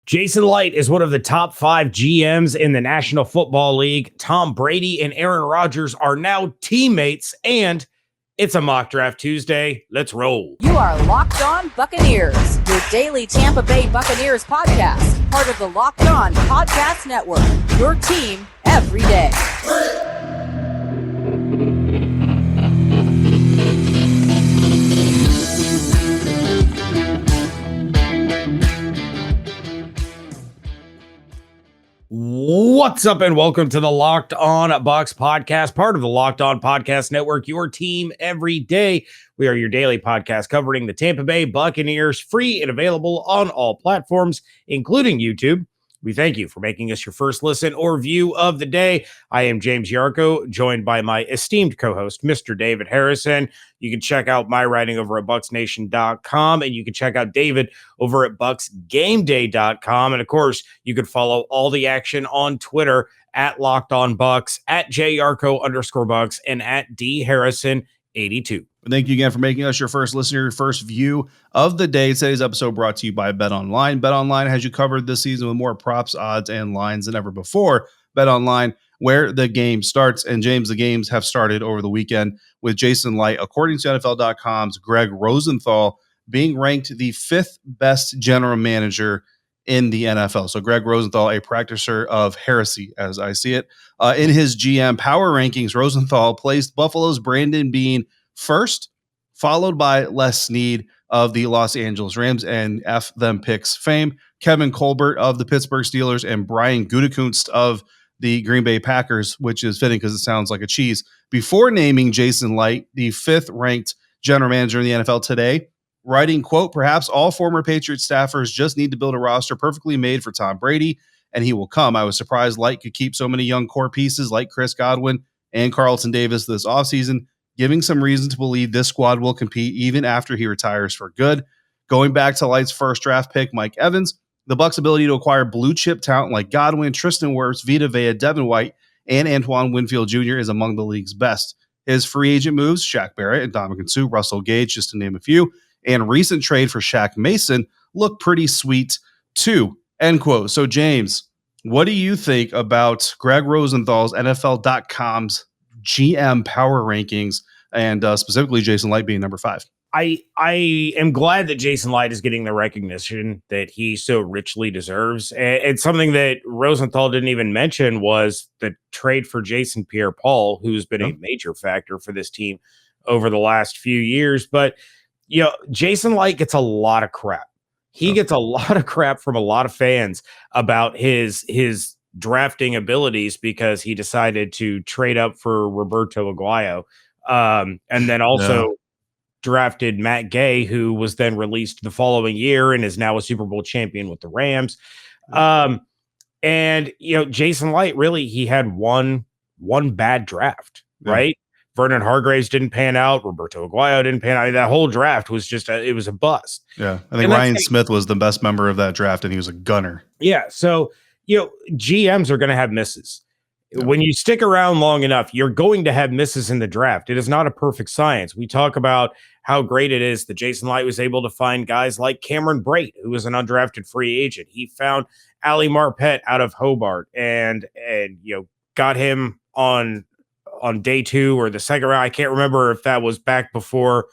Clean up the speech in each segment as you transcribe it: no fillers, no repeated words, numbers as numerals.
Jason Licht is one of the top 5 GMs in the National Football League. Tom Brady and Aaron Rodgers are now teammates, and it's a Mock Draft Tuesday. Let's roll. You are Locked On Buccaneers, your daily Tampa Bay Buccaneers podcast, part of the Locked On Podcast Network, your team every day. What's up, and welcome to the Locked On Bucs Podcast, part of the Locked On Podcast Network, your team every day. We are your daily podcast covering the Tampa Bay Buccaneers, free and available on all platforms, including YouTube. We thank you for making us your first listen or view of the day. I am James Yarcho, joined by my esteemed co-host, Mr. David Harrison. You can check out my writing over at BucsNation.com, and you can check out David over at BucsGameDay.com. And of course, you can follow all the action on Twitter at Locked On Bucs, at JYarcho_Bucs, and at DHarrison82. Thank you again for making us your first listener, your first view of the day. Today's episode brought to you by BetOnline. BetOnline has you covered this season with more props, odds, and lines than ever before. BetOnline, where the game starts. And James, the games have started over the weekend with Jason Licht, according to NFL.com's Greg Rosenthal, being ranked the 5th best general manager in the NFL. So Greg Rosenthal, a practicer of heresy, as I see it. In his GM power rankings, Rosenthal placed Buffalo's Brandon Beane first, followed by Les Snead of the Los Angeles Rams and F them picks fame, Kevin Colbert of the Pittsburgh Steelers, and Brian Gutekunst of the Green Bay Packers, which is fitting because it sounds like a cheese, before naming Jason Licht the 5th ranked general manager in the NFL today, writing, quote, "Perhaps all former Patriots staffers just need to build a roster perfectly made for Tom Brady, and he will come. I was surprised Licht could keep so many young core pieces like Chris Godwin and Carlton Davis this offseason, giving some reason to believe this squad will compete even after he retires for good." Going back to Light's first draft pick, Mike Evans, the Bucs' ability to acquire blue chip talent like Godwin, Tristan Wirfs, Vita Vea, Devin White, and Antoine Winfield Jr. is among the league's best. His free agent moves, Shaq Barrett and Dominican Sue, Russell Gage, just to name a few, and recent trade for Shaq Mason look pretty sweet too, end quote. So James, what do you think about Greg Rosenthal's NFL.com's GM power rankings, and specifically Jason Licht being number 5? I am glad that Jason Licht is getting the recognition that he so richly deserves. And something that Rosenthal didn't even mention was the trade for Jason Pierre-Paul, who's been a major factor for this team over the last few years. But, you know, Jason Licht gets a lot of crap. He gets a lot of crap from a lot of fans about his drafting abilities because he decided to trade up for Roberto Aguayo. And then also drafted Matt Gay, who was then released the following year and is now a Super Bowl champion with the Rams. And, you know, Jason Licht, really, he had one bad draft, right? Vernon Hargreaves didn't pan out. Roberto Aguayo didn't pan out. That whole draft was just it was a bust. Yeah. I think Ryan Smith was the best member of that draft, and he was a gunner. Yeah. So, you know, GMs are going to have misses. When you stick around long enough, you're going to have misses in the draft. It is not a perfect science. We talk about how great it is that Jason Licht was able to find guys like Cameron Brate, who was an undrafted free agent. He found Ali Marpet out of Hobart and you know, got him on day 2 or the second round. I can't remember if that was back before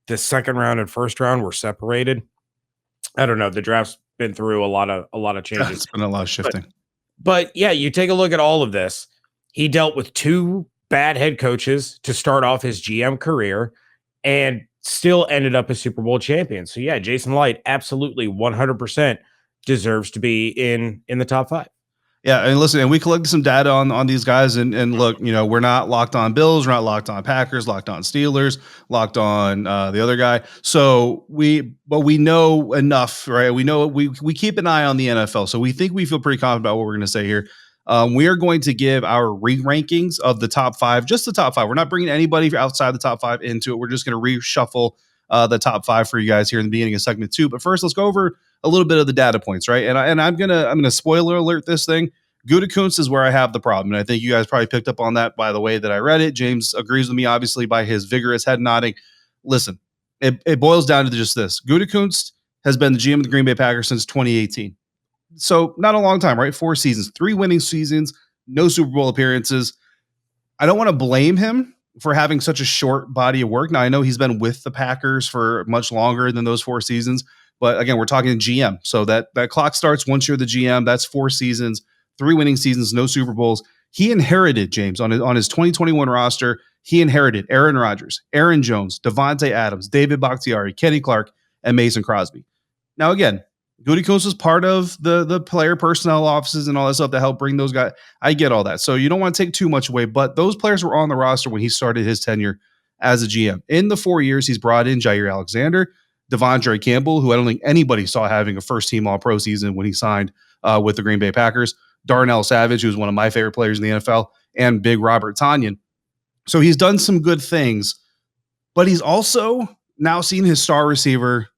the second round and first round were separated. I don't know. The draft's been through a lot of changes. It's been a lot of shifting. But yeah, you take a look at all of this. He dealt with 2 bad head coaches to start off his GM career and still ended up a Super Bowl champion. So yeah, Jason Licht absolutely 100% deserves to be in the top 5. Yeah, and listen, and we collected some data on these guys, and look, you know, we're not locked on Bills, we're not locked on Packers, locked on Steelers, locked on the other guy. So we know enough, right? We know we keep an eye on the NFL, so we think we feel pretty confident about what we're going to say here. We are going to give our re-rankings of the top 5, just the top 5. We're not bringing anybody outside the top 5 into it. We're just going to reshuffle the top 5 for you guys here in the beginning of segment 2. But first, let's go over a little bit of the data points, right? And I'm gonna spoiler alert this thing. Gutekunst is where I have the problem, and I think you guys probably picked up on that by the way that I read it. James agrees with me, obviously, by his vigorous head nodding. Listen, it boils down to just this: Gutekunst has been the GM of the Green Bay Packers since 2018. So not a long time, right? 4 seasons, 3 winning seasons, no Super Bowl appearances. I don't want to blame him for having such a short body of work. Now, I know he's been with the Packers for much longer than those 4 seasons, but again, we're talking GM. So that clock starts once you're the GM. That's 4 seasons, 3 winning seasons, no Super Bowls. He inherited, James, on his 2021 roster, he inherited Aaron Rodgers, Aaron Jones, Devontae Adams, David Bakhtiari, Kenny Clark, and Mason Crosby. Now, again, Gutekunst was part of the player personnel offices and all that stuff to help bring those guys. I get all that. So you don't want to take too much away, but those players were on the roster when he started his tenure as a GM. In the 4 years, he's brought in Jair Alexander, Devondre Campbell, who I don't think anybody saw having a first-team All-Pro season when he signed with the Green Bay Packers, Darnell Savage, who's one of my favorite players in the NFL, and Big Robert Tonyan. So he's done some good things, but he's also now seen his star receiver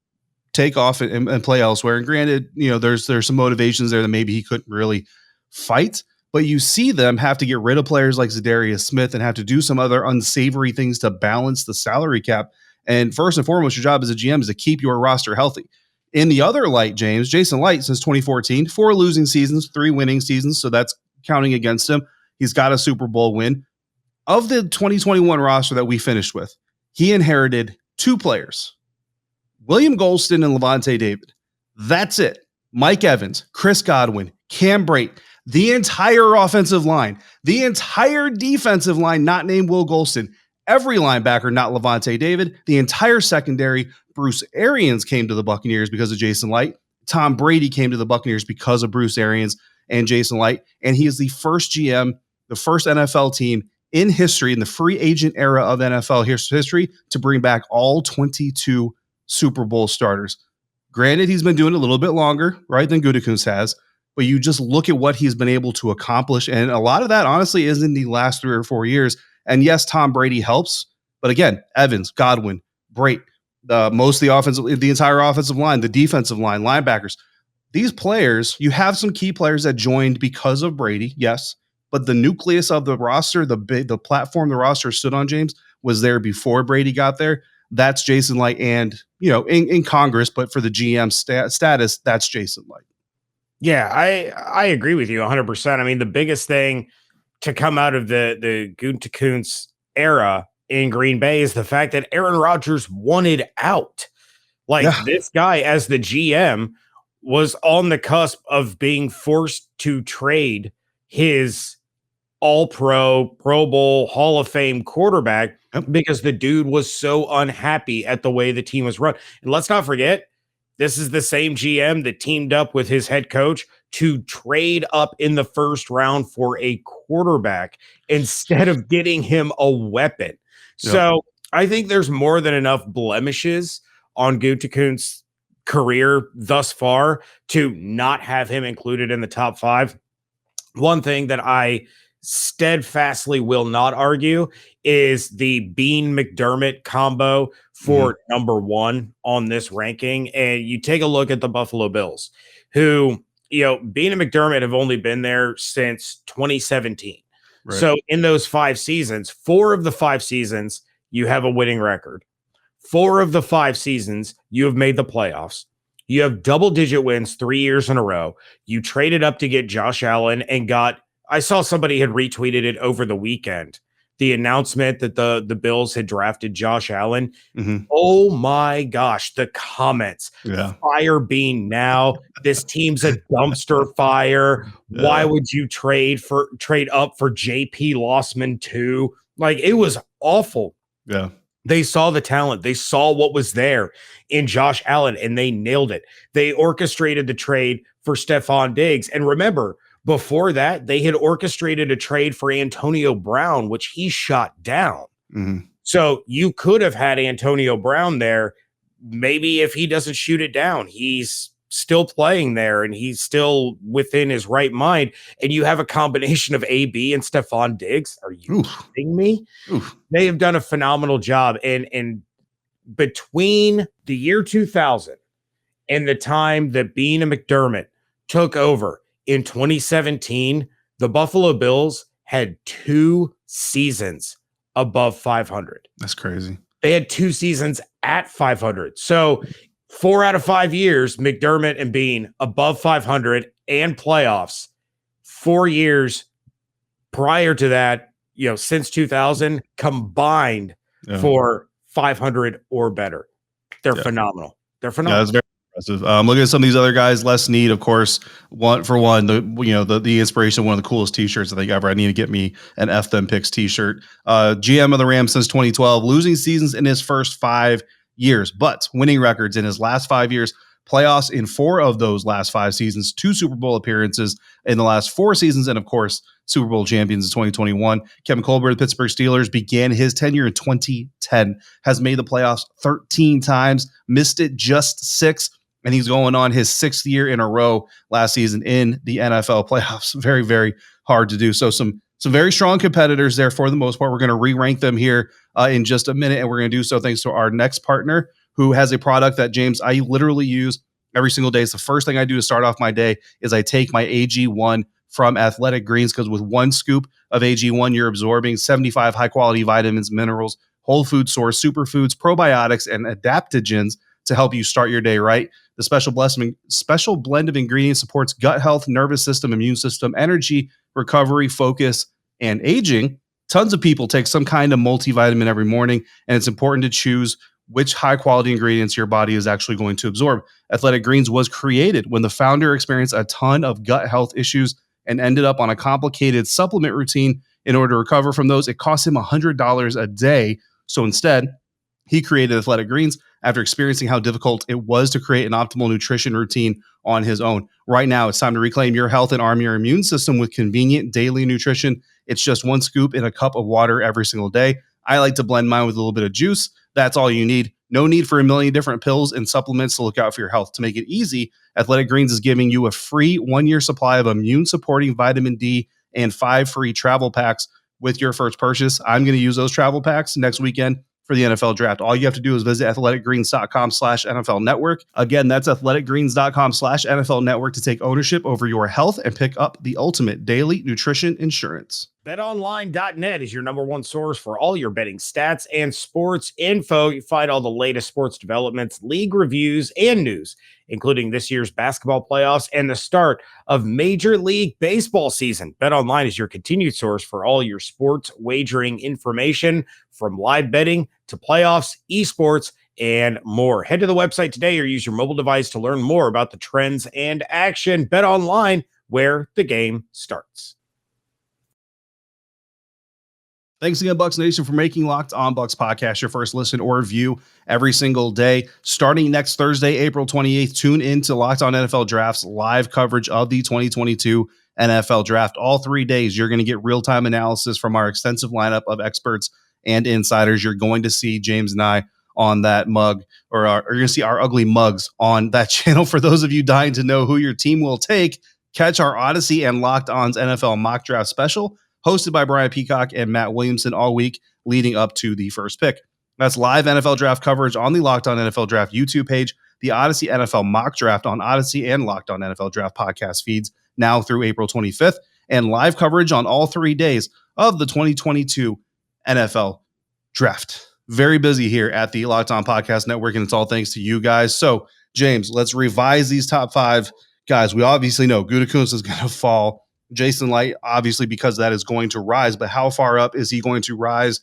take off and play elsewhere. And granted, there's some motivations there that maybe he couldn't really fight, but you see them have to get rid of players like Zadarius Smith and have to do some other unsavory things to balance the salary cap. And first and foremost, your job as a GM is to keep your roster healthy. In the other light, James, Jason Licht, since 2014, 4 losing seasons, 3 winning seasons. So that's counting against him. He's got a Super Bowl win. Of the 2021 roster that we finished with, he inherited 2 players, William Golston and Levante David. That's it. Mike Evans, Chris Godwin, Cam Brate, the entire offensive line, the entire defensive line, not named Will Golston, every linebacker, not Levante David, the entire secondary. Bruce Arians came to the Buccaneers because of Jason Licht. Tom Brady came to the Buccaneers because of Bruce Arians and Jason Licht. And he is the first GM, the first NFL team in history, in the free agent era of NFL history, to bring back all 22 Super Bowl starters. Granted, he's been doing it a little bit longer, right, than Gutekunst has, but you just look at what he's been able to accomplish. And a lot of that, honestly, is in the last 3 or 4 years. And yes, Tom Brady helps, but again, Evans, Godwin, Brate, most of the entire offensive line, the defensive line, linebackers, these players, you have some key players that joined because of Brady, yes, but the nucleus of the roster, the platform the roster stood on, James, was there before Brady got there. That's Jason Licht, and in Congress, but for the GM status, that's Jason Licht. Yeah, I agree with you 100%. I mean, the biggest thing to come out of the Gutekunst era in Green Bay is the fact that Aaron Rodgers wanted out. This guy, as the GM, was on the cusp of being forced to trade his All-Pro, Pro Bowl, Hall of Fame quarterback because the dude was so unhappy at the way the team was run. And let's not forget, this is the same GM that teamed up with his head coach to trade up in the first round for a quarterback instead of getting him a weapon. Yep. So I think there's more than enough blemishes on Gutekunst's career thus far to not have him included in the top 5. One thing that I steadfastly will not argue is the Beane McDermott combo for number 1 on this ranking. And you take a look at the Buffalo Bills, who, Beane and McDermott have only been there since 2017. Right. So in those 5 seasons, 4 of the 5 seasons, you have a winning record. 4 of the 5 seasons, you have made the playoffs. You have double-digit wins 3 years in a row. You traded up to get Josh Allen and I saw somebody had retweeted it over the weekend, the announcement that the Bills had drafted Josh Allen. Mm-hmm. Oh my gosh, the comments. Yeah. Fire Beane now. This team's a dumpster fire. Yeah. Why would you trade up for JP Lossman too? It was awful. Yeah. They saw the talent. They saw what was there in Josh Allen, and they nailed it. They orchestrated the trade for Stephon Diggs. And remember, before that, they had orchestrated a trade for Antonio Brown, which he shot down. Mm-hmm. So you could have had Antonio Brown there. Maybe if he doesn't shoot it down, he's still playing there and he's still within his right mind. And you have a combination of AB and Stephon Diggs. Are you kidding me? Oof. They have done a phenomenal job. And between the year 2000 and the time that Beane and McDermott took over, in 2017, the Buffalo Bills had 2 seasons above 500. That's crazy. They had 2 seasons at 500. So 4 out of 5 years, McDermott and Beane above 500 and playoffs. 4 years prior to that, since 2000, combined for 500 or better. They're phenomenal. They're phenomenal. Yeah, that's very impressive. Looking at some of these other guys, Les Snead, of course, the inspiration, one of the coolest t-shirts I think ever. I need to get me an F Them Picks t-shirt. GM of the Rams since 2012, losing seasons in his first 5 years, but winning records in his last 5 years, playoffs in 4 of those last 5 seasons, 2 Super Bowl appearances in the last 4 seasons, and of course, Super Bowl champions in 2021. Kevin Colbert, the Pittsburgh Steelers, began his tenure in 2010, has made the playoffs 13 times, missed it just 6, and he's going on his 6th year in a row last season in the NFL playoffs. Very, very hard to do. So some very strong competitors there for the most part. We're going to re-rank them here in just a minute, and we're going to do so thanks to our next partner, who has a product that, James, I literally use every single day. It's the first thing I do to start off my day is I take my AG1 from Athletic Greens, because with 1 scoop of AG1, you're absorbing 75 high-quality vitamins, minerals, whole food source, superfoods, probiotics, and adaptogens to help you start your day right. The special blend of ingredients supports gut health, nervous system, immune system, energy, recovery, focus, and aging. Tons of people take some kind of multivitamin every morning, and it's important to choose which high-quality ingredients your body is actually going to absorb. Athletic Greens was created when the founder experienced a ton of gut health issues and ended up on a complicated supplement routine in order to recover from those. It cost him $100 a day. So instead, he created Athletic Greens after experiencing how difficult it was to create an optimal nutrition routine on his own. Right now, it's time to reclaim your health and arm your immune system with convenient daily nutrition. It's just 1 scoop in a cup of water every single day. I like to blend mine with a little bit of juice. That's all you need. No need for a million different pills and supplements to look out for your health. To make it easy, Athletic Greens is giving you a free 1-year supply of immune-supporting vitamin D and 5 free travel packs with your first purchase. I'm going to use those travel packs next weekend for the NFL draft. All you have to do is visit athleticgreens.com/NFL network. Again, that's athleticgreens.com/NFL network to take ownership over your health and pick up the ultimate daily nutrition insurance. BetOnline.net is your number one source for all your betting stats and sports info. You find all the latest sports developments, league reviews, and news, including this year's basketball playoffs and the start of Major League Baseball season. BetOnline is your continued source for all your sports wagering information, from live betting to playoffs, esports, and more. Head to the website today or use your mobile device to learn more about the trends and action. BetOnline, where the game starts. Thanks again, Bucs Nation, for making Locked On Bucs Podcast your first listen or view every single day. Starting next Thursday, April 28th, tune in to Locked On NFL Draft's live coverage of the 2022 NFL Draft. All 3 days, you're going to get real-time analysis from our extensive lineup of experts and insiders. You're going to see James and I on that mug, or you're going to see our ugly mugs on that channel. For those of you dying to know who your team will take, catch our Odyssey and Locked On's NFL Mock Draft Special, hosted by Brian Peacock and Matt Williamson all week leading up to the first pick. That's live NFL draft coverage on the Locked On NFL Draft YouTube page, the Odyssey NFL Mock Draft on Odyssey, and Locked On NFL Draft podcast feeds now through April 25th, and live coverage on all 3 days of the 2022 NFL Draft. Very busy here at the Locked On Podcast Network, and it's all thanks to you guys. So, James, let's revise these top 5 guys. We obviously know Gutekunst is going to fall. Jason Licht, obviously, because that is going to rise, but how far up is he going to rise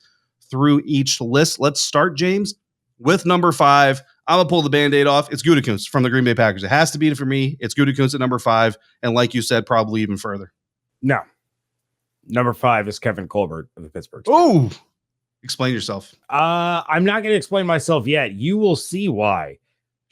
through each list? Let's start, James, with number 5. I'm going to pull the Band-Aid off. It's Gutekunst from the Green Bay Packers. It has to be for me. It's Gutekunst at number 5, and like you said, probably even further. No. Number 5 is Kevin Colbert of the Pittsburgh Steelers. Oh, explain yourself. I'm not going to explain myself yet. You will see why.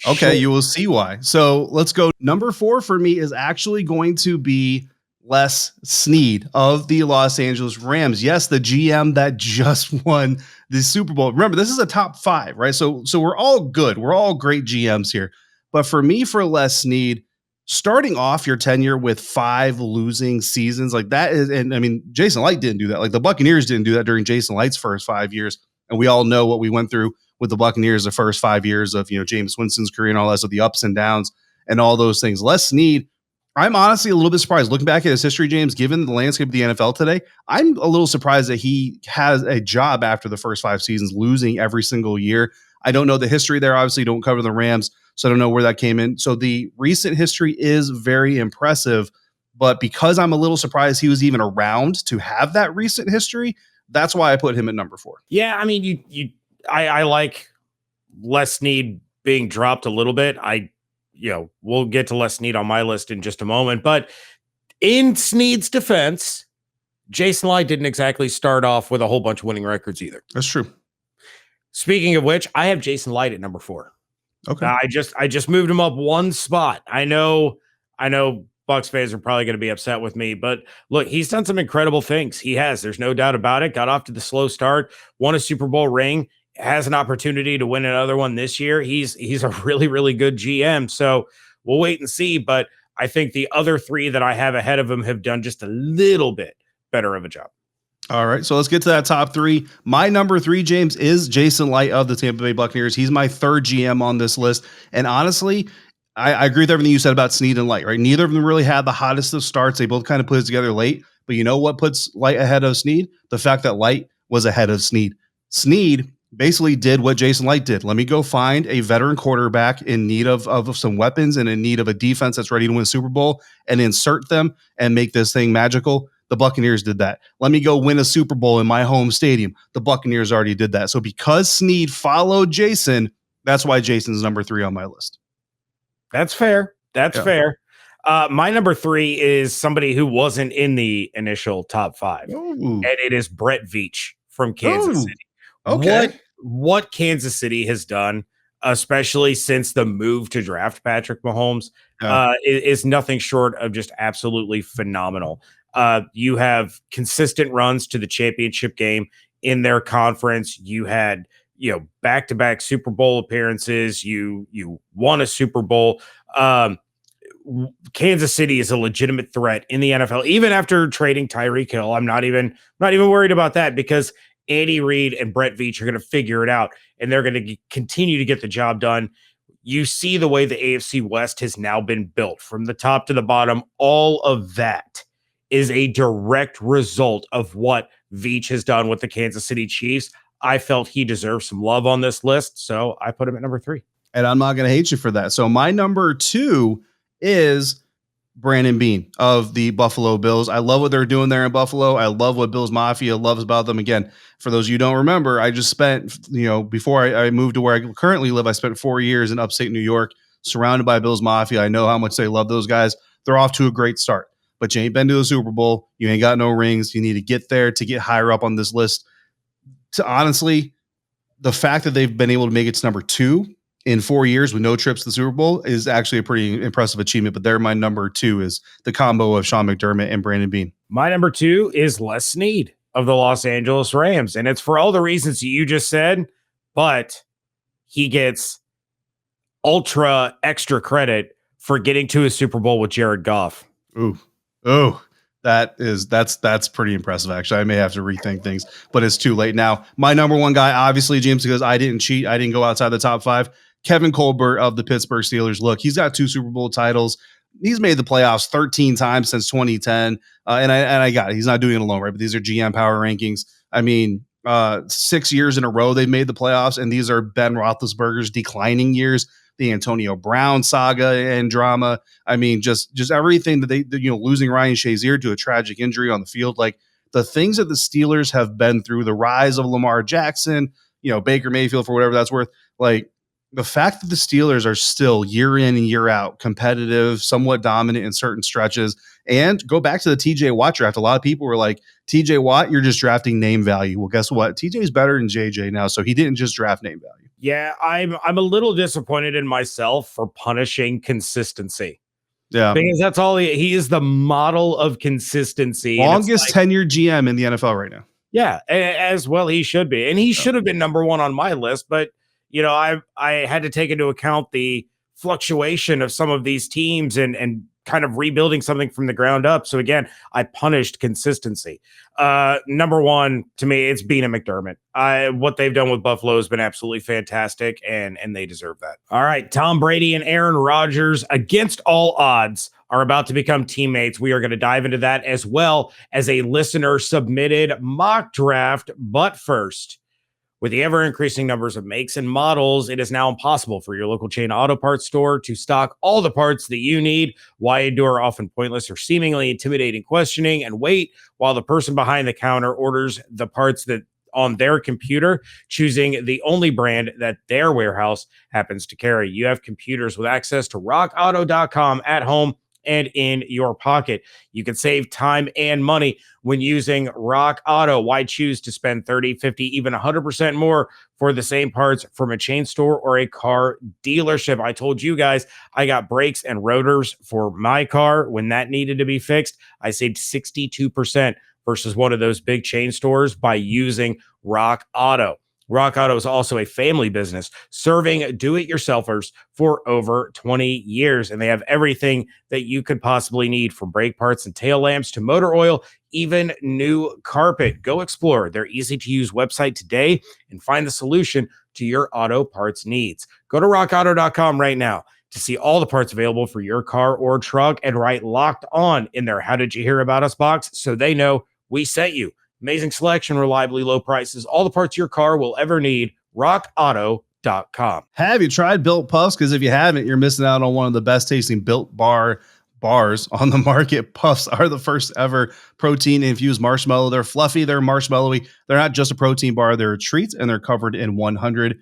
Okay, you will see why. So let's go. Number 4 for me is actually going to be Les Snead of the Los Angeles Rams. Yes, the GM that just won the Super Bowl. Remember, this is a top 5, right? So we're all good. We're all great GMs here. But for me, for Les Snead, starting off your tenure with 5 losing seasons like that is, and I mean, Jason Licht didn't do that. Like the Buccaneers didn't do that during Jason Licht's first 5 years. And we all know what we went through with the Buccaneers the first 5 years of, James Winston's career and all that, so the ups and downs and all those things. Les Snead, I'm honestly a little bit surprised looking back at his history, James, given the landscape of the NFL today. I'm a little surprised that he has a job after the first 5 seasons, losing every single year. I don't know the history there. Obviously, don't cover the Rams So I don't know where that came in. So the recent history is very impressive, but because I'm a little surprised he was even around to have that recent history, that's why I put him at number 4. Yeah, I mean, I like Les Snead being dropped a little bit. We'll get to Les Snead on my list in just a moment, but in Snead's defense, Jason Licht didn't exactly start off with a whole bunch of winning records either. That's true. Speaking of which, I have Jason Licht at number 4. Okay. I just moved him up one spot. I know Bucs fans are probably going to be upset with me, but look, he's done some incredible things. He has. There's no doubt about it. Got off to the slow start, won a Super Bowl ring, has an opportunity to win another one this year. He's a really, really good GM. So we'll wait and see. But I think the other 3 that I have ahead of him have done just a little bit better of a job. All right, so let's get to that top 3. My number 3, James, is Jason Licht of the Tampa Bay Buccaneers. He's my 3rd GM on this list. And honestly, I agree with everything you said about Snead and Licht, right? Neither of them really had the hottest of starts. They both kind of put it together late. But you know what puts Licht ahead of Snead? The fact that Licht was ahead of Snead. Snead basically did what Jason Licht did. Let me go find a veteran quarterback in need of some weapons and in need of a defense that's ready to win Super Bowl and insert them and make this thing magical. The Buccaneers did that. Let me go win a Super Bowl in my home stadium. The Buccaneers already did that. So because Snead followed Jason, that's why Jason's number 3 on my list. That's fair. That's fair. My number 3 is somebody who wasn't in the initial top 5. Ooh. And it is Brett Veach from Kansas City. Okay. What Kansas City has done, especially since the move to draft Patrick Mahomes, is nothing short of just absolutely phenomenal. You have consistent runs to the championship game in their conference. You had, back-to-back Super Bowl appearances. You won a Super Bowl. Kansas City is a legitimate threat in the NFL, even after trading Tyreek Hill. I'm not even worried about that because Andy Reid and Brett Veach are going to figure it out, and they're going to continue to get the job done. You see the way the AFC West has now been built from the top to the bottom. All of that is a direct result of what Veach has done with the Kansas City Chiefs. I felt he deserves some love on this list, so I put him at number 3. And I'm not going to hate you for that. So my number 2 is Brandon Beane of the Buffalo Bills. I love what they're doing there in Buffalo. I love what Bills Mafia loves about them. Again, for those of you who don't remember, I just spent, before I moved to where I currently live, I spent 4 years in upstate New York, surrounded by Bills Mafia. I know how much they love those guys. They're off to a great start. But you ain't been to a Super Bowl. You ain't got no rings. You need to get there to get higher up on this list. So honestly, the fact that they've been able to make it to number 2 in 4 years with no trips to the Super Bowl is actually a pretty impressive achievement. But there, my number 2 is the combo of Sean McDermott and Brandon Beane. My number 2 is Les Snead of the Los Angeles Rams. And it's for all the reasons you just said, but he gets ultra extra credit for getting to a Super Bowl with Jared Goff. That's pretty impressive. Actually, I may have to rethink things, but it's too late now. My number 1 guy, obviously, James, because I didn't cheat. I didn't go outside the top 5. Kevin Colbert of the Pittsburgh Steelers. Look, he's got 2 Super Bowl titles. He's made the playoffs 13 times since 2010. And I got it. He's not doing it alone, right? But these are GM power rankings. I mean, 6 years in a row, they've made the playoffs, and these are Ben Roethlisberger's declining years. The Antonio Brown saga and drama. I mean, just everything that they losing Ryan Shazier to a tragic injury on the field, like the things that the Steelers have been through, the rise of Lamar Jackson, Baker Mayfield, for whatever that's worth. Like the fact that the Steelers are still year in and year out competitive, somewhat dominant in certain stretches, and go back to the TJ Watt draft. A lot of people were like, TJ Watt, you're just drafting name value. Well, guess what? TJ's better than JJ now, so he didn't just draft name value. Yeah, I'm a little disappointed in myself for punishing consistency. Yeah, because that's all he is, the model of consistency. Longest tenured GM in the NFL right now. Yeah, as well he should be, and he should have been number 1 on my list. But I had to take into account the fluctuation of some of these teams and kind of rebuilding something from the ground up. So again, I punished consistency. Number 1 to me, it's Beane and McDermott. What they've done with Buffalo has been absolutely fantastic, and they deserve that. All right, Tom Brady and Aaron Rodgers, against all odds, are about to become teammates. We are going to dive into that as well as a listener submitted mock draft. But first, With the ever-increasing numbers of makes and models, it is now impossible for your local chain auto parts store to stock all the parts that you need. Why endure often pointless or seemingly intimidating questioning and wait while the person behind the counter orders the parts that on their computer, choosing the only brand that their warehouse happens to carry? You have computers with access to rockauto.com at home and in your pocket. You can save time and money when using Rock Auto. Why choose to spend 30, 50, even 100% more for the same parts from a chain store or a car dealership? I told you guys I got brakes and rotors for my car when that needed to be fixed. I saved 62% versus one of those big chain stores by using Rock Auto. Rock Auto is also a family business serving do-it-yourselfers for over 20 years, and they have everything that you could possibly need, from brake parts and tail lamps to motor oil, even new carpet. Go explore their easy-to-use website today and find the solution to your auto parts needs. Go to rockauto.com right now to see all the parts available for your car or truck and write Locked On in their How Did You Hear About Us box so they know we sent you. Amazing selection, reliably low prices, all the parts your car will ever need. rockauto.com. Have you tried Built Puffs? Because if you haven't, you're missing out on one of the best tasting Built bars on the market. Puffs are the first ever protein infused marshmallow. They're fluffy, they're marshmallowy. They're not just a protein bar, they're a treat, and they're covered in 100%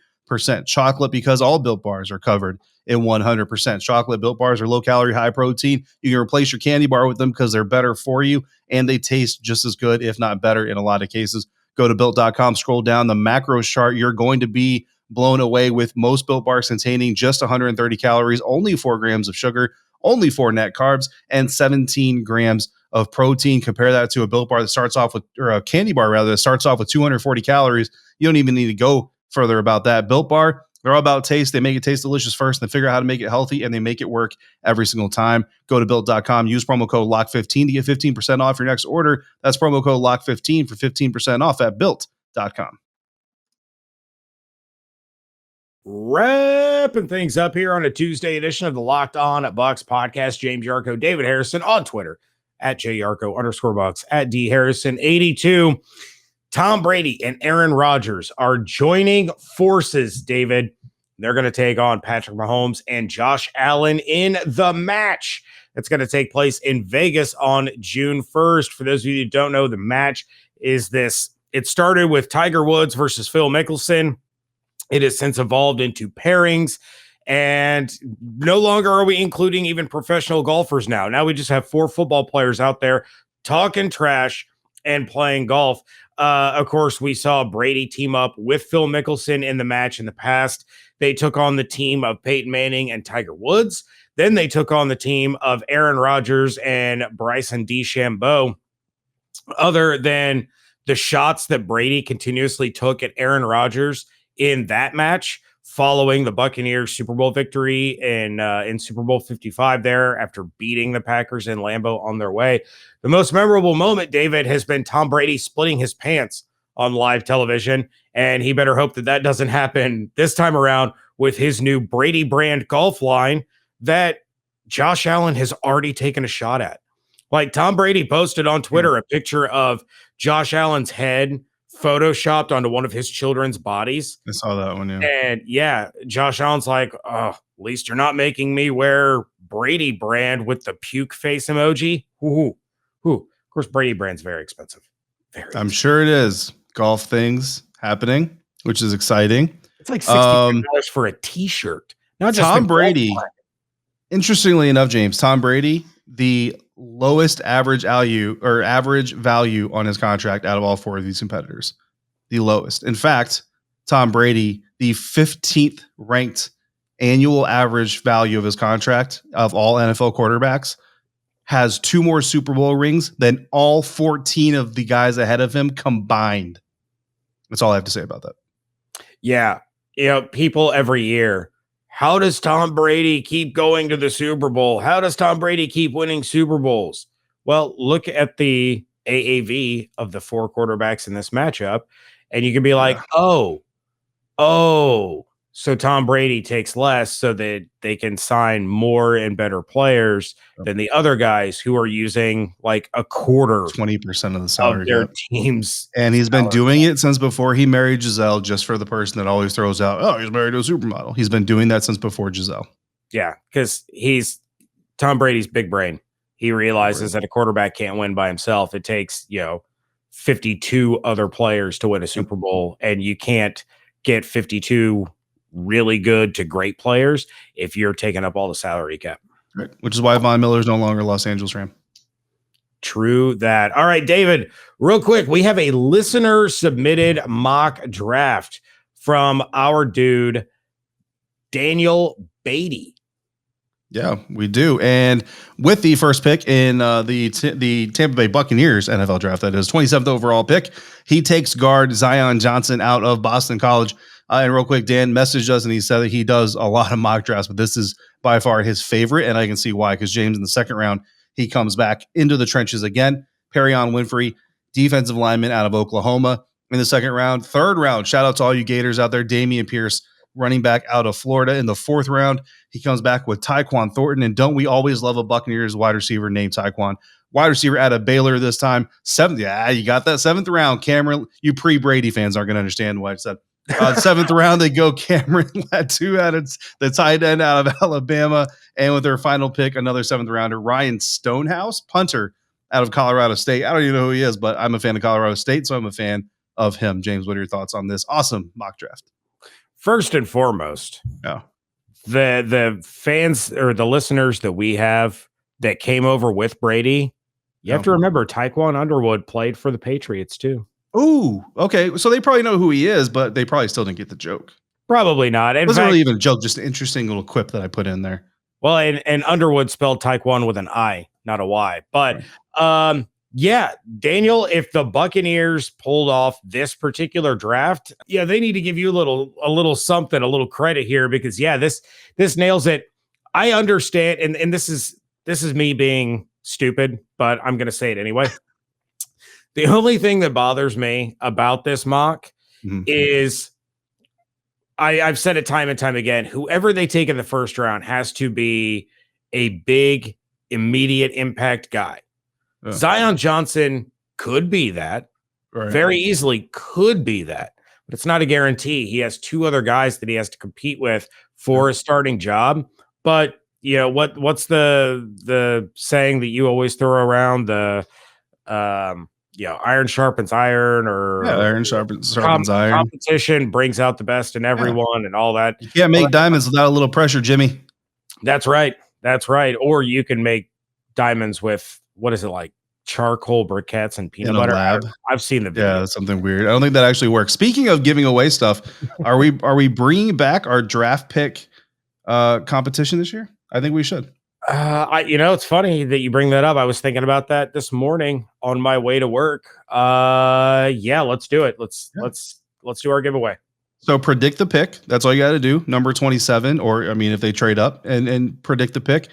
chocolate, because all Built bars are covered in 100% chocolate. Built bars are low calorie, high protein. You can replace your candy bar with them because they're better for you, and they taste just as good, if not better, in a lot of cases. Go to built.com, scroll down the macros chart. You're going to be blown away with most Built bars containing just 130 calories, only 4 grams of sugar, only 4 net carbs, and 17 grams of protein. Compare that to a Built bar that starts off with, or a candy bar rather, that starts off with 240 calories. You don't even need to go further about that. Built bar, they're all about taste. They make it taste delicious first, and they figure out how to make it healthy, and they make it work every single time. Go to built.com, use promo code LOCK15 to get 15% off your next order. That's promo code LOCK15 for 15% off at built.com. Wrapping things up here on a Tuesday edition of the Locked On Bucs podcast. James Yarcho, David Harrison on Twitter at JYarcho_Bucs, at DHarrison82. Tom Brady and Aaron Rodgers are joining forces, David. They're going to take on Patrick Mahomes and Josh Allen in the match that's going to take place in Vegas on June 1st. For those of you who don't know, the match is this. It started with Tiger Woods versus Phil Mickelson. It has since evolved into pairings, and no longer are we including even professional golfers now. Now we just have 4 football players out there talking trash and playing golf. Of course, we saw Brady team up with Phil Mickelson in the match in the past. They took on the team of Peyton Manning and Tiger Woods. Then they took on the team of Aaron Rodgers and Bryson DeChambeau. Other than the shots that Brady continuously took at Aaron Rodgers in that match, following the Buccaneers Super Bowl victory in Super Bowl 55 there after beating the Packers in Lambeau on their way. The most memorable moment, David, has been Tom Brady splitting his pants on live television, and he better hope that that doesn't happen this time around with his new Brady brand golf line that Josh Allen has already taken a shot at. Like, Tom Brady posted on Twitter a picture of Josh Allen's head photoshopped onto one of his children's bodies. I saw that one, yeah. And yeah, Josh Allen's like, oh, at least you're not making me wear Brady brand with the puke face emoji. Ooh. Of course, Brady brand's very expensive. I'm sure it is. Golf things happening, which is exciting. It's like $60 for a t-shirt. Not just Tom Brady. Interestingly enough, James, Tom Brady, the lowest average value on his contract out of all 4 of these competitors. The lowest. In fact, Tom Brady, the 15th ranked annual average value of his contract of all NFL quarterbacks, has 2 more Super Bowl rings than all 14 of the guys ahead of him combined. That's all I have to say about that. Yeah. You know, people every year, how does Tom Brady keep going to the Super Bowl? How does Tom Brady keep winning Super Bowls? Well, look at the AAV of the 4 quarterbacks in this matchup, and you can be like, oh, So Tom Brady takes less so that they can sign more and better players than the other guys who are using like a quarter 20% of the of salary their cap. team's. And he's been salary doing cap. it since before he married Giselle, just for the person that always throws out, oh, he's married to a supermodel. He's been doing that since before Giselle. Yeah, because he's Tom Brady's big brain. He realizes that a quarterback can't win by himself. It takes, 52 other players to win a Super Bowl, and you can't get 52 really good to great players if you're taking up all the salary cap. Right. Which is why Von Miller is no longer a Los Angeles Ram. True that. All right, David, real quick, we have a listener submitted mock draft from our dude, Daniel Beatty. Yeah, we do. And with the first pick in the Tampa Bay Buccaneers NFL draft, that is 27th overall pick, he takes guard Zion Johnson out of Boston College. And real quick, Dan messaged us and he said that he does a lot of mock drafts, but this is by far his favorite. And I can see why, because James in the second round, he comes back into the trenches again. Perion Winfrey, defensive lineman out of Oklahoma in the second round. Third round, shout out to all you Gators out there. Damian Pierce, running back out of Florida. In the fourth round, he comes back with Tyquan Thornton. And don't we always love a Buccaneers wide receiver named Tyquan? Wide receiver out of Baylor this time. Seventh, yeah, you got that seventh round. Cameron, you pre-Brady fans aren't going to understand what I said. Seventh round, they go Cameron Latu out of the tight end out of Alabama. And with their final pick, another seventh rounder, Ryan Stonehouse, punter out of Colorado State. I don't even know who he is, but I'm a fan of Colorado State, so I'm a fan of him. James, what are your thoughts on this awesome mock draft? First and foremost, the fans or the listeners that we have that came over with Brady, you have to remember Tyquan Underwood played for the Patriots too. Ooh, okay. So they probably know who he is, but they probably still didn't get the joke. Probably not. It wasn't really even a joke, just an interesting little quip that I put in there. Well, and Underwood spelled Tyquan with an I, not a Y. But yeah, Daniel, if the Buccaneers pulled off this particular draft, yeah, they need to give you a little something, a little credit here, because this nails it. I understand, and this is me being stupid, but I'm gonna say it anyway. The only thing that bothers me about this mock is I've said it time and time again, whoever they take in the first round has to be a big, immediate impact guy. Zion Johnson could be that, very easily could be that, but it's not a guarantee. He has two other guys that he has to compete with for a starting job. But what's the saying that you always throw around, the iron sharpens iron, or iron sharpens iron. Competition brings out the best in everyone and all that. You can't make diamonds without a little pressure, Jimmy. That's right. Or you can make diamonds with, what is it, like charcoal briquettes and peanut butter? Lab. I've seen the video. Yeah, that's something weird. I don't think that actually works. Speaking of giving away stuff, are we bringing back our draft pick competition this year? I think we should. It's funny that you bring that up. I was thinking about that this morning on my way to work. Let's do it. Let's do our giveaway. So predict the pick. That's all you got to do. Number 27, or if they trade up and predict the pick.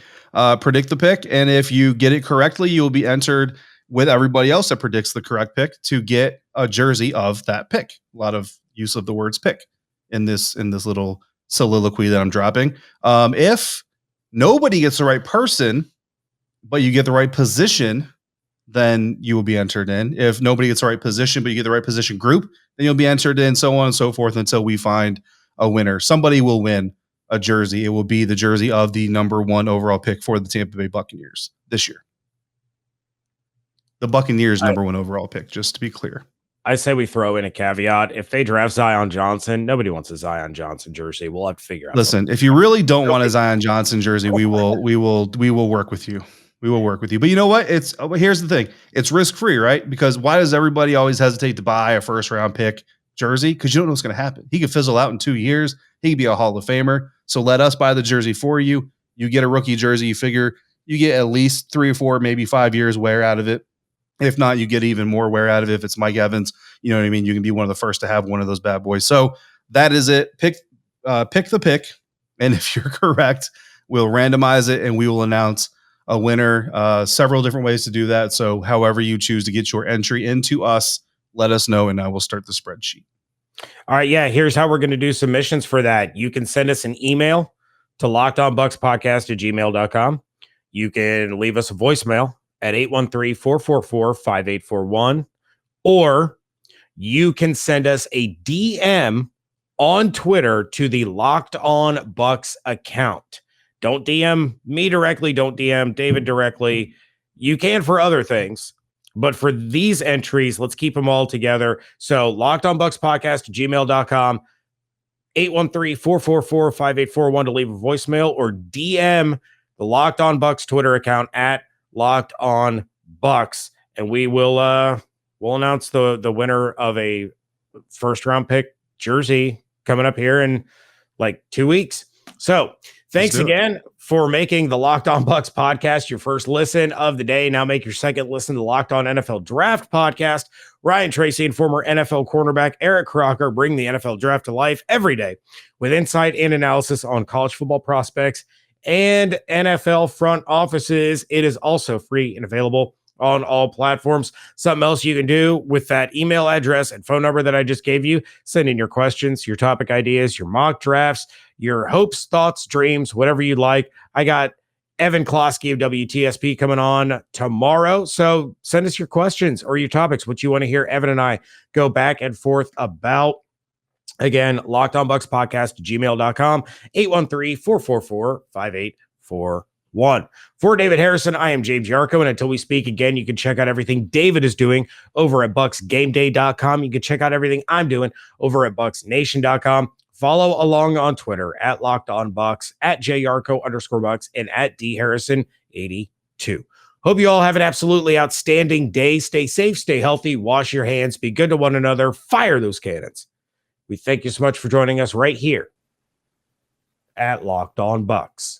Predict the pick, and if you get it correctly, you'll be entered with everybody else that predicts the correct pick to get a jersey of that pick. A lot of use of the words pick in this little soliloquy that I'm dropping. If nobody gets the right person, but you get the right position, then you will be entered in. If nobody gets the right position, but you get the right position group, then you'll be entered in, so on and so forth until we find a winner. Somebody will win a jersey. It will be the jersey of the number 1 overall pick for the Tampa Bay Buccaneers this year. The Buccaneers number 1 overall pick, just to be clear. I say we throw in a caveat. If they draft Zion Johnson, nobody wants a Zion Johnson jersey. We'll have to figure out. Listen, if you really don't want a Zion Johnson jersey, we will work with you. We will work with you. But you know what? Here's the thing. It's risk-free, right? Because why does everybody always hesitate to buy a first-round pick jersey? Because you don't know what's going to happen. He could fizzle out in 2 years. He could be a Hall of Famer. So let us buy the jersey for you. You get a rookie jersey. You figure you get at least 3 or 4, maybe 5 years wear out of it. If not, you get even more wear out of it. If it's Mike Evans, you know what I mean? You can be one of the first to have one of those bad boys. So that is it. Pick the pick. And if you're correct, we'll randomize it and we will announce a winner. Several different ways to do that. So however you choose to get your entry into us, let us know and I will start the spreadsheet. All right. Yeah. Here's how we're going to do submissions for that. You can send us an email to lockedonbuckspodcast@gmail.com. You can leave us a voicemail at 813-444-5841, or you can send us a DM on Twitter to the Locked On Bucs account. Don't DM me directly. Don't DM David directly. You can for other things, but for these entries, let's keep them all together. So lockedonbuckspodcast@gmail.com, 813-444-5841 to leave a voicemail, or DM the Locked On Bucs Twitter account at Locked On Bucs, and we will we'll announce the winner of a first round pick jersey coming up here in like 2 weeks. So thanks again for making the Locked On Bucs podcast your first listen of the day. Now make your second listen to the Locked On NFL Draft podcast. Ryan Tracy and former NFL cornerback Eric Crocker bring the NFL Draft to life every day with insight and analysis on college football prospects and NFL front offices. It is also free and available on all platforms. Something else you can do with that email address and phone number that I just gave you, send in your questions, your topic ideas, your mock drafts, your hopes, thoughts, dreams, whatever you'd like. I got Evan Klosky of WTSP coming on tomorrow. So send us your questions or your topics, what you want to hear Evan and I go back and forth about. Again, Locked On Bucs Podcast, gmail.com, 813-444-5841. For David Harrison, I am James Yarcho, and until we speak again, you can check out everything David is doing over at BucsGameDay.com. You can check out everything I'm doing over at BucsNation.com. Follow along on Twitter at Locked On Bucs, at JYarcho_Bucs, and at DHarrison82. Hope you all have an absolutely outstanding day. Stay safe, stay healthy, wash your hands, be good to one another, fire those cannons. We thank you so much for joining us right here at Locked On Bucs.